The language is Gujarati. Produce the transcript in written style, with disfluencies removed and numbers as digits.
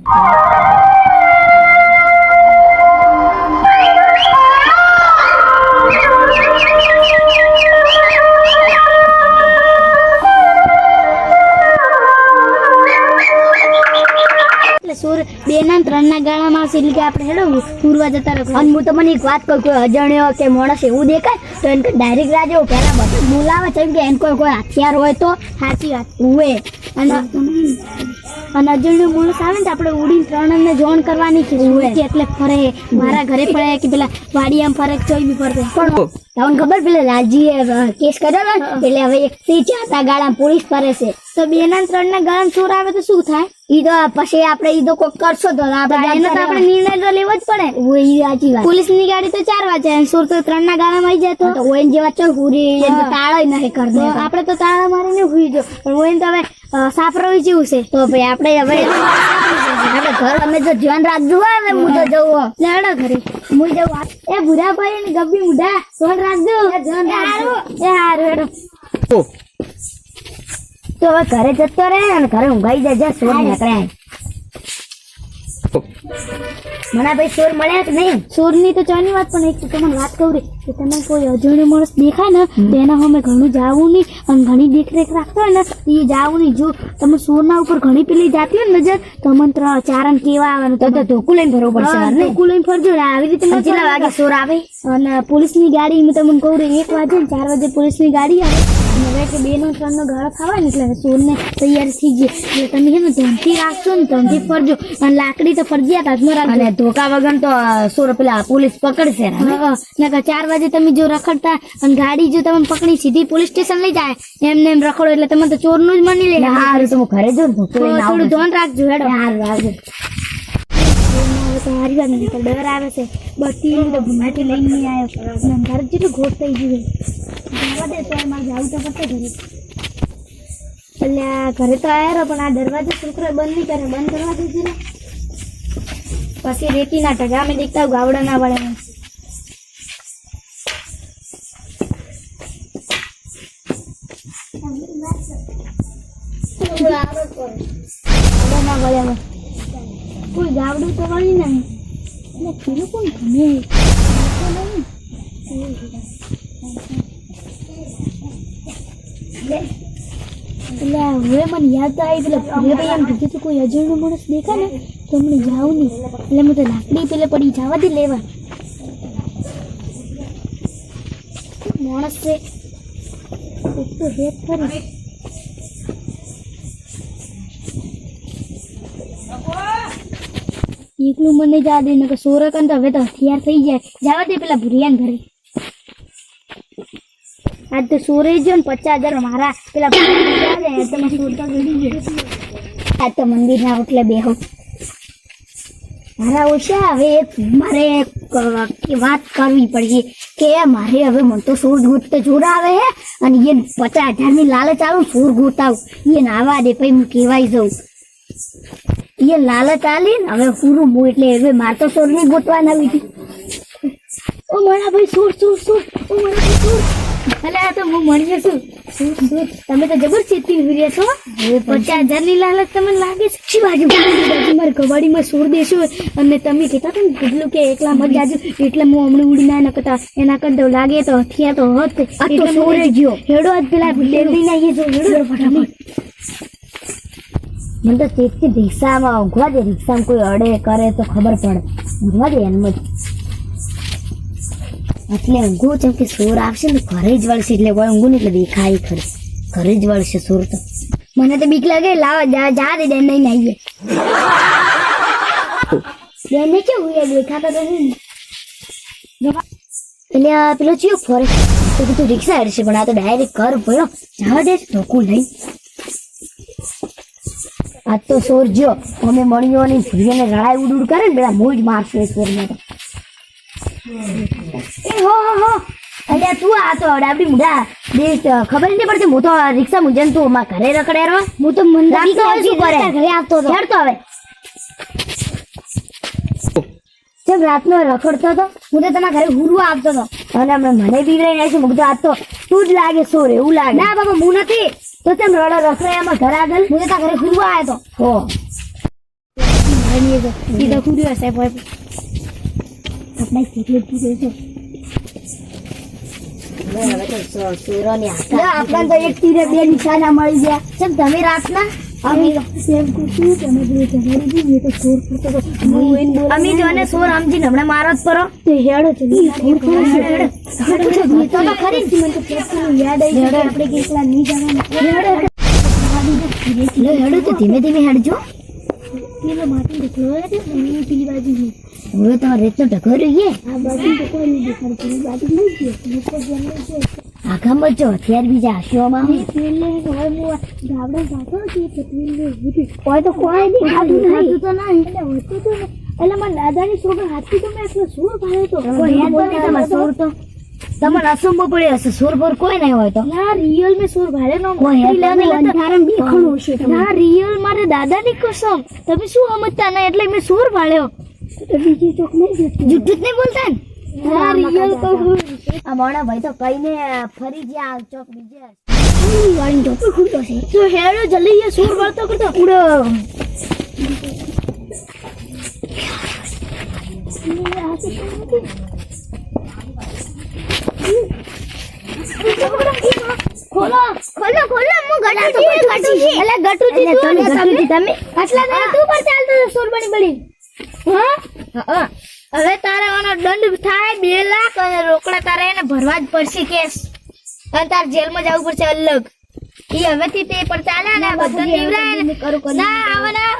સુર બે ના ત્રણ ના ગાળામાં આવશે એટલે કે આપણે હેડો પૂરવા જતા રહો. અને હું તમને એક વાત કહું, કોઈ અજાણ્યો કે માણસ એવું દેખાય તો એને ડાયરેક્ટ રાજો પહેલા બધા બોલાવે છે કે એને કોઈ હથિયાર હોય તો સાચી વાત હોય. અને અજાણ્યો માણસ આવે ને તો આપણે ઉડીને ત્રણને જોણ કરવાની છે એટલે ફરે મારા ઘરે ફરે કે પેલા વાડિયામાં ફરે ચોઈ બી ફરતે. પણ તમને ખબર પેલા લાલજીએ કેસ કર્યો ને એટલે હવે 104 ગાળા પોલીસ ફરે છે. તો 2 ના 3 ના ગાળામાં ચોર આવે તો શું થાય? ઈ તો પછી આપણે ઈ તો કોક કરશો તો આપણે નિર્ણય તો લેવો જ પડે. ઓય સાચી વાત. પોલીસ ની ગાડી તો 4 વાગે અને ચોર તો 3 ના ગાળામાં આવી જાય તો ઓય જેવા ચોર પૂરી તાળો નહીં કરતો. આપણે તો તાળા મારીને હુઈ જો પણ ઓય તો હવે સાફ રહી જેવું છે. તો ભાઈ આપણે હવે આપણે ઘર અમે તો ધ્યાન રાખજો. હવે હું તો જવું લેડો ઘરે હું જવું. એ ભૂરા ભાઈ ને ગબ્બી મુઢા ધ્યાન રાખજો. ધ્યાન રાખજો. એ હારું હેડો. તો હવે ઘરે જતો રહે અને ઘરે ઊંઘાઈ જાય. ચોર નીકળ્યા મને ભાઈ ચોર મળ્યા કે નહીં? ચોર ની તો ચાની વાત, પણ એક તમને વાત કહું રે કે તમે કોઈ અજાણ્યો માણસ દેખાય ને તો એના અમે ઘણું જાવું નહીં અને ઘણી દેખરેખ રાખતો હોય ને એ જાવું નહીં. જો તમે ચોરના ઉપર ઘણી પેલી જાતી હોય ને નજર તો અમને 3-4 કેવા આવવાનું તો ધોકું લઈને ફરવું પડશે. ધોકું લઈને ફરજો. આવી રીતે કેટલા વાગે ચોર આવે? અને પોલીસની ગાડી હું તમને કહું રે 1 વાગે ને 4 વાગે પોલીસની ગાડી આવે. હવે કે 2 નો 3 નો ગાળો ખાવાય ને એટલે ચોરને તૈયાર થઈ ગઈ. એટલે તમે છે ને ધ્યાનથી રાખશો ને ધ્યાનથી ફરજો. અને લાકડી તો ફરજિયાત હાથમાં રાખજો. અને ધોકા વગર તો ચોર પેલા પોલીસ પકડશે. 4 વાગે તમે જો રખડતા અને ગાડી જો તમે પકડી સીધી પોલીસ સ્ટેશન લઈ જાય એમને એમ રખડો એટલે તમે તો ચોર નું જ માની લે. હારું તો હું ઘરે જો થોડું ધ્યાન રાખજો. હેડો. હારું રાખજો. હારી વાત નથી તો ડર આવે છે. બધી તો ભૂમાટી લઈને નહીં આવ્યો. ઘર જેટલું ઘોટ થઈ ગયું જવા દે તો એમાં જવું તો પડશે ઘરે. એટલે ઘરે તો આવ્યો પણ આ દરવાજો છોકરો બંધ નહીં કરે. બંધ કરવા દેજો ને પછી રેતી ના ટકા અમે દેખતા ગાવડા ના વળે. ના વળે કોઈ ગાવડું તો વળી નહીં એટલે પેલું કોણ ગમે એટલે હવે મને યાદ તો આવી પેલા ભાઈ એમ કીધું હતું કોઈ અજાણ્યો માણસ દેખાય ને તો અમને જાવ નહીં. એટલે હું તો લાકડી પેલે પડી જવા દે લેવા. માણસ છે એક તો રેત ખરી. એકલું મને જા દે ને સોરક તો હવે તો હથિયાર થઈ જાય. જવા દે પેલા ભુરિયાન ઘરે. આજ તો સોરે જો ને 50,000 મારા પેલા તમે સોર તો ગળી ગયો. આજ તો મંદિર ના એટલે બેહો મારા ઓછા. હવે મારે વાત કરવી પડશે કે મારે હવે મને તો સોર ગોતતે જોર આવે હે અને એ 50,000 ની લાલચ આવું સોર ગોતાવું એ નાવા દે પછી હું કહેવાય જાઉં. એ લાલચ આલી ને હવે પૂરું બો એટલે હવે મારે તો સોર ની ગોતવાના વિધિ. ઓ મારા ભાઈ સોર સોર સોર. ઓ મારા ભાઈ સોર. એટલે આ તો હું મળી જશું. તમે તો જબર ચેતી ફર્યા છો. 50,000 ની લાલચ તમને લાગે છે? શી બાજુ મારી કવાડીમાં સોર દેશો અને તમે કહેતા હતા ને કેટલું કે એકલા મત જાજુ એટલે હું હમણાં ઉડી ના નકતા એના કરતા લાગે તો હથિયાર તો હોત એટલે સોરે ગયો. હેડો આજ પેલા લઈને આવીએ જો. હેડો ફટાફટ. મને તો તેથી રિક્ષામાં ઊંઘવા દે. રિક્ષામાં કોઈ અડે કરે તો ખબર પડે. ઊંઘવા દે એમ જ એટલે ઊંઘું જેમ કે સોર આવશે ને ઘરે જ વળશે. એટલે કોઈ ઊંઘું ને એટલે દેખાય ખરી ઘરે જ વળશે સોર. તો મને તો બીક લાગે. લાવા જા દે બેન નહીં આવીએ. બેન કેવું દેખાતા તો નહીં એટલે પેલો ચિયો ફરે તો કીધું રિક્ષા હડશે પણ આ તો ડાયરેક્ટ ઘર પડ્યો. જવા દે ધોકું લઈ. આજ તો સોર જ્યો અમે મળ્યો ને સૂર્યને રડાઈ ઉડ કરે ને પેલા મોજ મારશે એ સોરમાં. એ હો હો અલ્યા તું આ તો ડાબડી મુઢા દેશ ખબર નહીં પડતી. હું તો રિક્ષા મુજન તું માં ઘરે રખડે રહો. હું તો મંદિર શું કરે ઘરે આવતો હતો. હેડતો હવે જેમ રાતનો રખડતો હતો હું તો તમારા ઘરે હુરવા આવતો હતો અને મને બીવડાઈને આવીશું. મુકતો આજ તો તું જ લાગે સોર એવું લાગે. ના બાબા હું નથી. તો તેમ રડો રખડાયામાં ઘર આગળ હું તો ઘરે હુરવા આવ્યો હતો. હો ભણીએ છે ઈ તો ખુદ હશે ભાઈ આપણે કેટલી કીધું છે હવે તો સોરોની આકા આપણા તો એક તીરે બે નિશાના મળી ગયા સબ તમે રાતના અમે સેમ કુછું તમે બે તમારી દી તો સોર કરતો તો અમે જોને સોર આમજી હમણાં મારો જ પરો તે હેડો છે તો ખરી જ મને તો કેટલું યાદ આવી ગયું આપણે કેટલા નહીં જવાનું હેડો તો ધીમે ધીમે હેડજો પેલો માટી દેખલો છે મને પેલી બાજુ હવે તો રેત ઢકો રહીએ આ બાજુ તો કોઈ નહીં દેખાડ પેલી બાજુ નહીં છે લોકો જન્મ છે આખા મજો હથિયાર બીજા આશોમાં પેલે હવે હું ગાવડે જાતો કે પેલે કોઈ તો કોઈ દેખાતું નહીં તો નહીં એટલે હોતું તો એટલે મારા દાદાની છોકરા હાથી તો મેં એટલો સુર ભાળ્યો તો કોઈ યાદ નથી તમારા સુર તો તમારે અસંભવ પડે હશે સુર પર કોઈ નહીં હોય તો ના રિયલ મેં સુર ભાળ્યો નો કોઈ અંધારામ દેખાણું હશે ના રિયલ મારે દાદાની કસમ તમે શું સમજતા નહીં એટલે મેં સુર ભાળ્યો તો બીજી ચોક નહીં જુઠ્ઠું જ નહીં બોલતા ને હા રિયલ તો આ મોણા ભાઈ તો કઈને ફરી ગયા ચોક બીજે વાળી ટોપી ખુલતો છે તો હેડો જલ્દી એ સુર વળતો કરતો ઉડો ખોલો ખોલો ખોલો હું ગટુજી એટલે ગટુજી તમે આટલા ને તું પર ચાલતો સુર બની બની હા હવે તારે ઓનો દંડ થાય 2 લાખ અને રોકડા તારે એને ભરવા જ પડશે કેસ અને તાર જેલમાં જવું પડશે અલગ ઈ હવેથી તે પર ચાલે ને બધા નીવરાય ના આવના